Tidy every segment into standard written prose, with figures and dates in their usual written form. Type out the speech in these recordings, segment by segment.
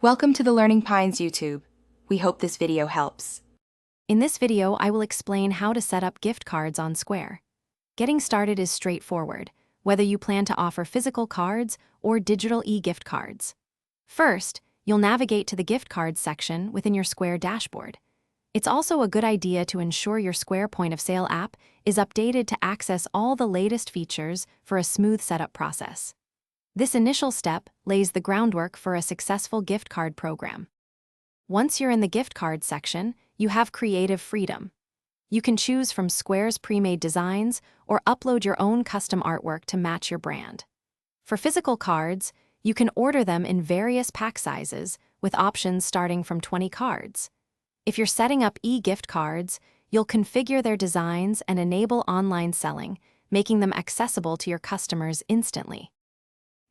Welcome to the Learning Pines YouTube. We hope this video helps. In this video, I will explain how to set up gift cards on Square. Getting started is straightforward, whether you plan to offer physical cards or digital e-gift cards. First, you'll navigate to the gift cards section within your Square dashboard. It's also a good idea to ensure your Square point-of-sale app is updated to access all the latest features for a smooth setup process. This initial step lays the groundwork for a successful gift card program. Once you're in the gift card section, you have creative freedom. You can choose from Square's pre-made designs or upload your own custom artwork to match your brand. For physical cards, you can order them in various pack sizes with options starting from 20 cards. If you're setting up e-gift cards, you'll configure their designs and enable online selling, making them accessible to your customers instantly.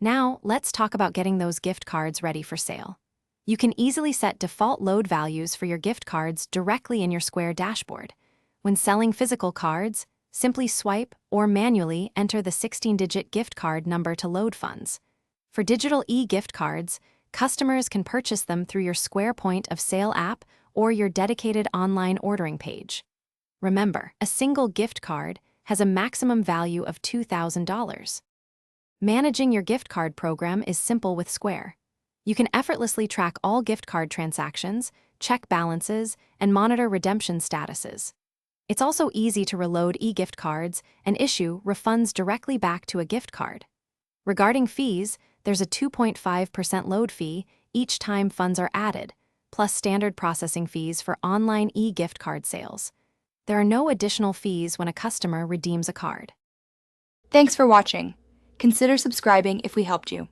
Now, let's talk about getting those gift cards ready for sale. You can easily set default load values for your gift cards directly in your Square dashboard. When selling physical cards, simply swipe or manually enter the 16-digit gift card number to load funds. For digital e-gift cards, customers can purchase them through your Square Point of Sale app or your dedicated online ordering page. Remember, a single gift card has a maximum value of $2,000. Managing your gift card program is simple with Square. You can effortlessly track all gift card transactions, check balances, and monitor redemption statuses. It's also easy to reload e-gift cards and issue refunds directly back to a gift card. Regarding fees, there's a 2.5% load fee each time funds are added, plus standard processing fees for online e-gift card sales. There are no additional fees when a customer redeems a card. Thanks for watching. Consider subscribing if we helped you.